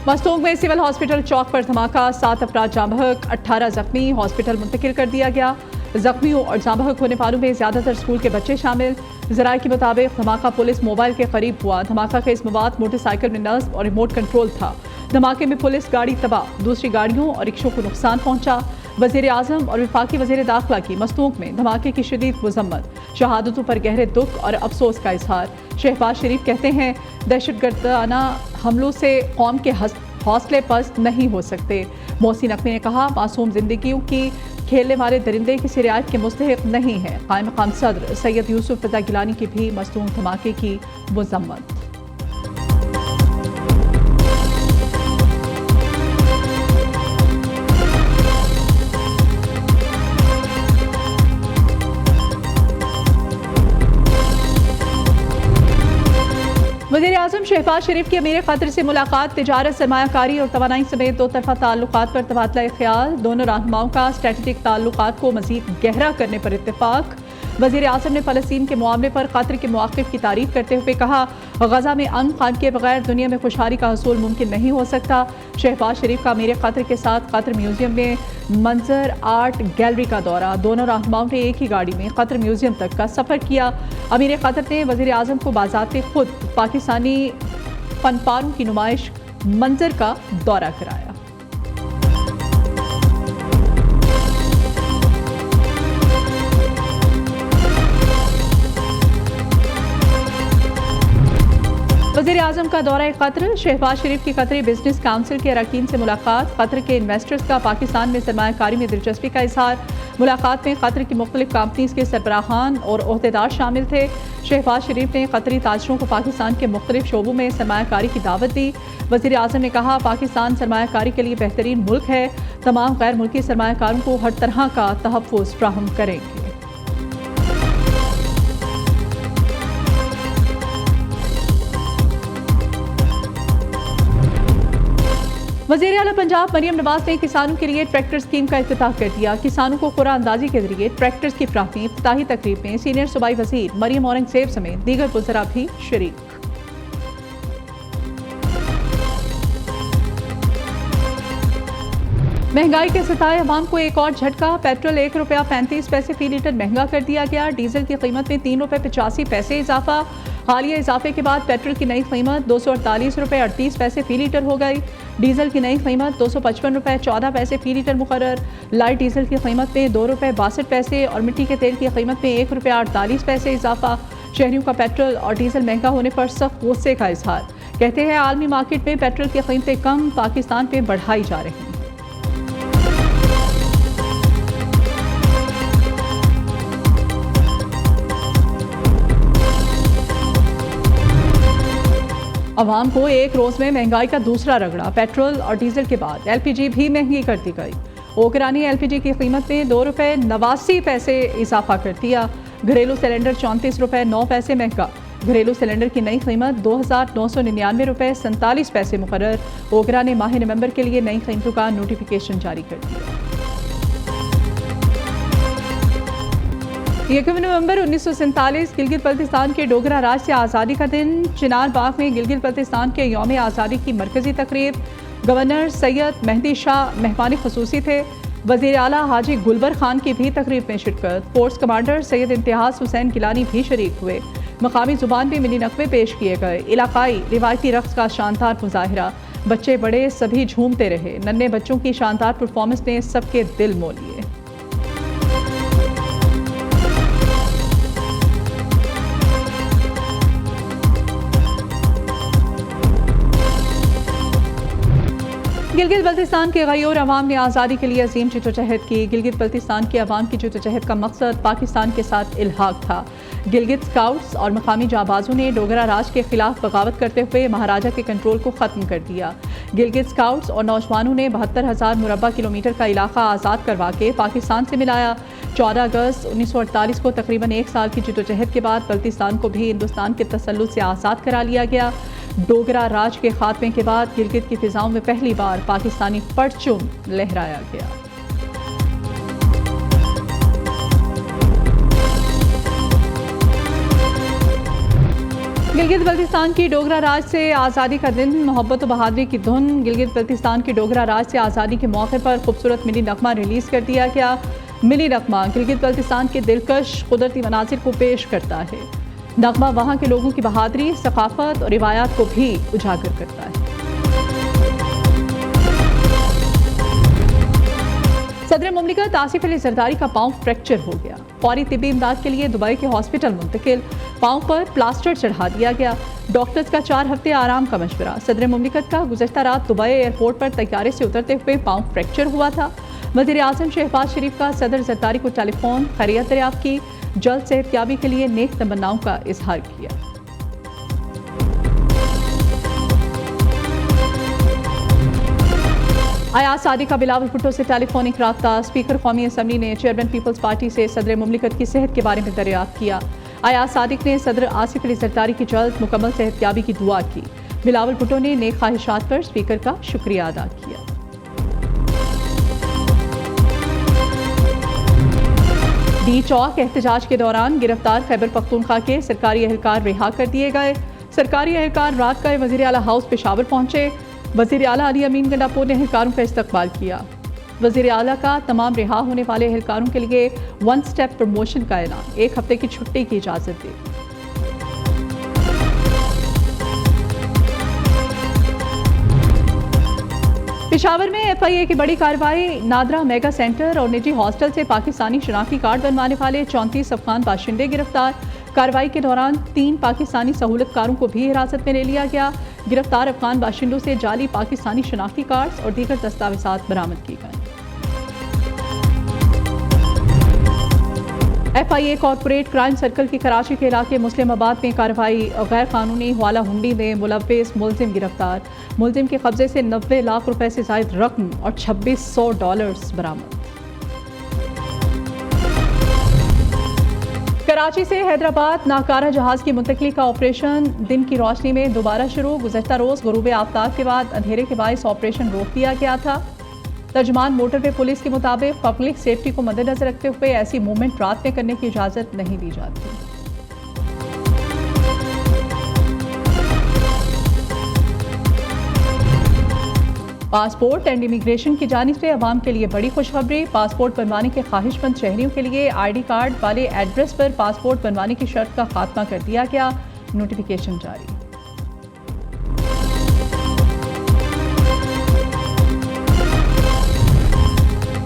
मस्तूंग में civil hospital चौक पर धमाका, 7 अफराद जाँ बहक, 18 जख्मी, हॉस्पिटल मुंतकिल कर दिया गया। जख्मियों और जाँ बहक होने वालों में ज्यादातर स्कूल के बच्चे शामिल। जराये के मुताबिक धमाका पुलिस मोबाइल के करीब हुआ। धमाका का इसमें मोटरसाइकिल में नस्ब और रिमोट कंट्रोल था। धमाके में पुलिस गाड़ी तबाह, दूसरी गाड़ियों और रिक्शों को नुकसान पहुंचा। वजीर आजम और वफाकी वजीर दाखिला की मस्तूंग में धमाके की शदीद मजम्मत, शहादतों पर गहरे दुख और अफसोस का इजहार। शहबाज शरीफ कहते हैं, दहशतगर्दाना हमलों से कौम के हौसले पस्त नहीं हो सकते। मोहसिन नकवी ने कहा, मासूम जिंदगियों की खेलने वाले दरिंदे किसी रियायत के मुस्तहिक नहीं है। कायम मकाम सदर सैयद यूसुफ रज़ा गिलानी की भी मस्तूंग धमाके की मजम्मत। वज़ीर आज़म शहबाज शरीफ की अमीर क़तर से मुलाकात, तिजारत, सरमायाकारी और तवानाई समेत दो तरफ़ा ताल्लुकात पर तबादला ख्याल। दोनों रहनुमाओं का स्ट्रेटेजिक ताल्लुकात को मज़ीद गहरा करने पर इत्तेफाक। वज़ीर आज़म ने फ़लस्तीन के मामले पर क़तर के मौक़िफ़ की तारीफ़ करते हुए कहा, गज़ा में अमन क़ायम किए बगैर दुनिया में खुशहाली का हसूल मुमकिन नहीं हो सकता। शहबाज शरीफ का अमीर क़तर के साथ क़तर म्यूज़ियम में मंजर आर्ट गैलरी का दौरा। दोनों रहनुमाओं ने एक ही गाड़ी में क़तर म्यूज़ियम तक का सफ़र किया। अमीर क़तर ने वज़ीर आज़म को बाज़ाते खुद पाकिस्तानी फनपारों की नुमाइश मंजर का दौरा कराया। वज़ीर आज़म का दौरा क़तर, शहबाज शरीफ की क़तरी बिजनेस काउंसिल के अरकान से मुलाकात। क़तर के इन्वेस्टर्स का पाकिस्तान में सरमायाकारी में दिलचस्पी का इजहार। मुलाकात में क़तर की मुख्तलिफ कंपनीज के सरबराहान और ओहदेदार शामिल थे। शहबाज शरीफ ने क़तरी ताजरों को पाकिस्तान के मुख्तलिफ शोबों में सरमायाकारी की दावत दी। वज़ीर आज़म ने कहा, पाकिस्तान सरमायाकारी के लिए बेहतरीन मुल्क है। तमाम गैर मुल्की सरमायाकारों को हर तरह का तहफ़्फ़ुज़ फ़राहम करेंगे। वज़ीर आला पंजाब मरियम नवाज ने किसानों के लिए ट्रैक्टर स्कीम का इफ्तिताह कर दिया। किसानों को खुरा अंदाजी के जरिए ट्रैक्टर्स की फ्राहमी इफ्तिताही तकरीब में सीनियर सूबाई वज़ीर मरियम औरंगज़ेब समेत दीगर वज़रा भी शरीक। महंगाई के सताए अवाम को एक और झटका, पेट्रोल ₹1.35 फी लीटर महंगा कर दिया गया। डीजल की कीमत में ₹3.85 इजाफा। हालिया इजाफे के बाद पेट्रोल की नई कीमत ₹248.38 फी लीटर हो गई। डीजल की नई कीमत ₹255.14 फी लीटर मुकर्रर। लाइट डीजल की कीमत में ₹2.62 और मिट्टी के तेल की कीमत में ₹1.48 इजाफा। शहरियों का पेट्रोल और डीजल महंगा होने पर सख्त गुस्से का इजहार। कहते हैं, आलमी मार्केट में पेट्रोल की कीमतें कम, पाकिस्तान पे बढ़ाई जा रही हैं। अवाम को एक रोज में महंगाई का दूसरा रगड़ा। पेट्रोल और डीजल के बाद एलपीजी भी महंगी कर दी गई। ओकरानी एलपीजी की कीमत में ₹2.89 इजाफा कर दिया। घरेलू सिलेंडर ₹34.09 महंगा। घरेलू सिलेंडर की नई कीमत ₹2,999.47 मुकर्रर। ओकरा ने माह नवंबर के लिए नई कीमतों का नोटिफिकेशन जारी कर दिया। 1 नवंबर 1947 गिलगित बल्तिस्तान के डोगरा राज से आज़ादी का दिन। चिनार बाग में गिलगित बल्तिस्तान के यौम आज़ादी की मरकजी तकरीब। गवर्नर सैयद मेहदी शाह मेहमान खसूसी थे। वज़ीर आला हाजी गुलबर खान की भी तकरीब में शिरकत। फोर्स कमांडर सैयद इम्तियाज़ हुसैन गिलानी भी शरीक हुए। मकामी ज़ुबान में मिनी नक़्वे पेश किए गए। इलाकाई रिवायती रक़्स का शानदार मुज़ाहिरा। बच्चे बड़े सभी झूमते रहे। नन्हे बच्चों की शानदार परफॉर्मेंस ने सबके दिल मोह लिए। गिलगित बल्तिस्तान के गयोर अवाम ने आज़ादी के लिए अजीम जद्दोजहद की। गिलगित बल्तिस्तान के अवाम की जद्दोजहद का मकसद पाकिस्तान के साथ इल्हाक था। गिलगित स्काउट्स और मकामी जाबाजों ने डोगरा राज के खिलाफ बगावत करते हुए महाराजा के कंट्रोल को ख़त्म कर दिया। गिलगित स्काउट्स और नौजवानों ने 72,000 मुरब्बा किलोमीटर का इलाका आज़ाद करवा के पाकिस्तान से मिलाया। 14 अगस्त 1948 को तकरीबन एक साल की जद्दोजहद के बाद बल्तिस्तान को भी हिंदुस्तान के तसल्लुत से आज़ाद करा लिया गया। डोगरा राज के खात्मे के बाद गिलगित की फिजाओं में पहली बार पाकिस्तानी परचम लहराया गया। गिलगित बल्तिस्तान की डोगरा राज से आज़ादी का दिन, मोहब्बत व बहादुरी की धुन। गिलगित बल्तिस्तान की डोगरा राज से आज़ादी के मौके पर खूबसूरत मिनी नगमा रिलीज़ कर दिया गया। मिनी नगमा गिलगित बल्तिस्तान के दिलकश कुदरती मनाजिर को पेश करता है। नगमा वहाँ के लोगों की बहादुरी, सकाफत और रिवायात को भी उजागर करता है। सदर मुमलिकत आसिफ अली जरदारी का पांव फ्रैक्चर हो गया। फौरी तिब्बी इमदाद के लिए दुबई के हॉस्पिटल मुंतकिल। पांव पर प्लास्टर चढ़ा दिया गया। डॉक्टर्स का 4 हफ्ते आराम का मशवरा। सदर मुमलिकत का गुज़श्ता रात दुबई एयरपोर्ट पर तैयारे से उतरते हुए पांव फ्रैक्चर हुआ था। वज़ीर आज़म शहबाज शरीफ का सदर जरदारी को टेलीफोन, खैरियत दरियाफ्त की, जल्द सेहतयाबी के लिए नेक तमन्नाओं का इजहार किया। अयाज सादिक का बिलावल भुट्टो से टेलीफोनिक राब्ता। स्पीकर कौमी असम्बली ने चेयरमैन पीपल्स पार्टी से सदर मुमलिकत की सेहत के बारे में दरियाफ्त किया। अयाज सादिक ने सदर आसिफ अली जरदारी की जल्द मुकम्मल सेहतयाबी की दुआ की। बिलावल भुट्टो ने नेक ख्वाहिशात पर स्पीकर का शुक्रिया अदा किया। डी चौक एहतजाज के दौरान गिरफ्तार खैबर पख्तूनख्वा के सरकारी एहलकार रिहा कर दिए गए। सरकारी एहलकार रात का वज़ीर आला हाउस पेशावर पहुंचे। वज़ीर आला अली अमीन गंडापुर ने एहलकारों का इस्तकबाल किया। वज़ीर आला का तमाम रिहा होने वाले एहलकारों के लिए 1 स्टेप प्रमोशन का ऐलान, 1 हफ्ते की छुट्टी की इजाज़त दी। पेशावर में FIA की बड़ी कार्रवाई। नादरा मेगा सेंटर और निजी हॉस्टल से पाकिस्तानी शनाख्ती कार्ड बनवाने वाले 34 अफगान बाशिंदे गिरफ्तार। कार्रवाई के दौरान 3 पाकिस्तानी सहूलतकारों को भी हिरासत में ले लिया गया। गिरफ्तार अफगान बाशिंदों से जाली पाकिस्तानी शनाख्ती कार्ड्स और दीगर दस्तावेजात बरामद की गए। FIA कॉर्पोरेट क्राइम सर्कल की कराची के इलाके मुस्लिमाबाद में कार्रवाई। गैर कानूनी हवाला हुंडी में मुलव्विस मुलजिम गिरफ्तार। मुलजिम के कब्जे से 90 लाख रुपए से जायद रकम और $2600 बरामद। कराची से हैदराबाद नाकारा जहाज की मुंतकली का ऑपरेशन दिन की रोशनी में दोबारा शुरू। गुज़श्ता रोज़ गुरूब आफ्ताब के बाद अंधेरे के बायस ऑपरेशन रोक दिया गया था। तर्जमान मोटरवे पुलिस के मुताबिक पब्लिक सेफ्टी को मद्देनजर रखते हुए ऐसी मूवमेंट रात में करने की इजाज़त नहीं दी जाती। पासपोर्ट एंड इमिग्रेशन की जानिब से अवाम के लिए बड़ी खुशखबरी। पासपोर्ट बनवाने के ख्वाहिशमंद शहरियों के लिए ID कार्ड वाले एड्रेस पर पासपोर्ट बनवाने की शर्त का खात्मा कर दिया गया। नोटिफिकेशन जारी।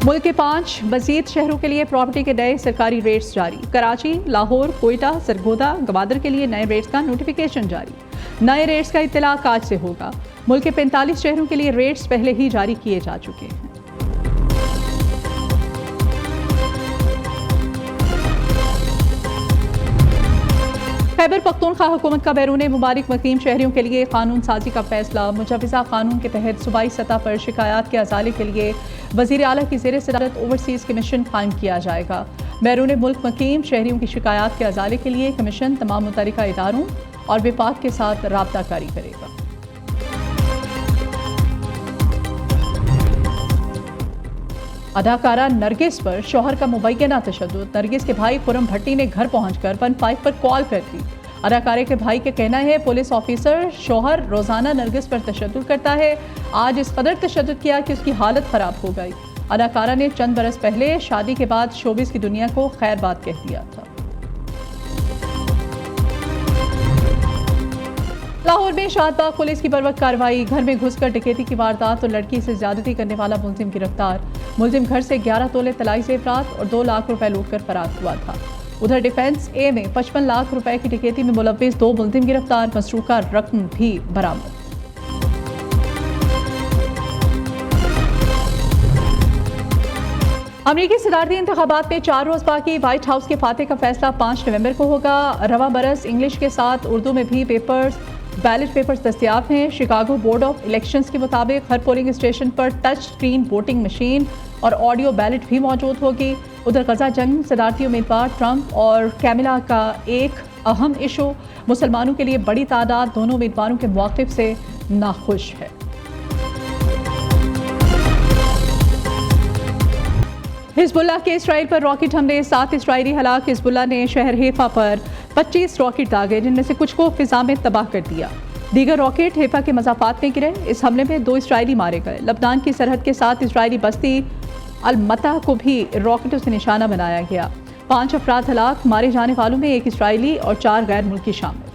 मुल्क के 5 मज़ीद शहरों के लिए प्रॉपर्टी के नए सरकारी रेट्स जारी। कराची, लाहौर, कोयटा, सरगोदा, गवादर के लिए नए रेट्स का नोटिफिकेशन जारी। नए रेट्स का इत्तलाक आज से होगा। मुल्क के 45 शहरों के लिए रेट्स पहले ही जारी किए जा चुके हैं। खैबर पख्तूनख्वा हुकूमत का बैरून मुबारक मुकीम शहरियों के लिए कानून साजी का फैसला। मुजवज़ा कानून के तहत सूबाई सतह पर शिकायत के अजाले के लिए वज़ीर आला की ज़ेर सदारत ओवरसीज़ कमीशन कायम किया जाएगा। बैरून मुल्क मुकीम शहरियों की शिकायत के अजाले के लिए कमीशन तमाम मुतल्लिका इदारों और विभाग के साथ राब्ता जारी करेगा। अदाकारा नरगिस पर शौहर का मुबैना तशद्दुद। नरगिस के भाई खुरम भट्टी ने घर पहुंचकर 15 पर कॉल कर दी। अदाकारे के भाई के कहना है पुलिस ऑफिसर शौहर रोजाना नरगिस पर तशद्दुद करता है। आज इस कदर तशद्दुद किया कि उसकी हालत खराब हो गई। अदाकारा ने चंद बरस पहले शादी के बाद शोबिस की दुनिया को खैर बात कह दिया था। लाहौर में शाहबाग पुलिस की बरवक्त कार्रवाई। घर में घुसकर डकैती की वारदात और लड़की से ज्यादती करने वाला मुलजिम गिरफ्तार। मुलजिम घर से 11 तोले तलाई जेवरात और 2 लाख रुपए लूटकर फरार हुआ था। उधर डिफेंस ए में 55 लाख रुपए की डकैती में मुलव्विस 2 मुलजिम गिरफ्तार। मसरूका रकम भी बरामद। अमेरिकी सदारती इंतखाबात में 4 रोज बाकी। व्हाइट हाउस के फाते का फैसला 5 नवंबर को होगा। रवा बरस इंग्लिश के साथ उर्दू में भी बैलेट पेपर्स दस्तियाब हैं। शिकागो बोर्ड ऑफ इलेक्शंस के मुताबिक हर पोलिंग स्टेशन पर टच स्क्रीन वोटिंग मशीन और ऑडियो बैलेट भी मौजूद होगी। उधर गजा जंग सदारती उम्मीदवार ट्रंप और कैमिला का एक अहम इशू। मुसलमानों के लिए बड़ी तादाद दोनों उम्मीदवारों के मौक़िफ़ से नाखुश है। हिजबुल्लाह के इसराइल पर रॉकेट हमले, 7 इसराइली हलाक। हिजबुल्लाह ने शहर हेफा पर 25 रॉकेट दागे, जिनमें से कुछ को फिजा में तबाह कर दिया। दीगर रॉकेट हेफा के मज़ाफ़ात में गिरे। इस हमले में 2 इसराइली मारे गए। लबनान की सरहद के साथ इसराइली बस्ती अल-मता को भी रॉकेटों से निशाना बनाया गया। 5 अफराद हलाक, मारे जाने वालों में 1 इसराइली और 4 गैर मुल्की शामिल।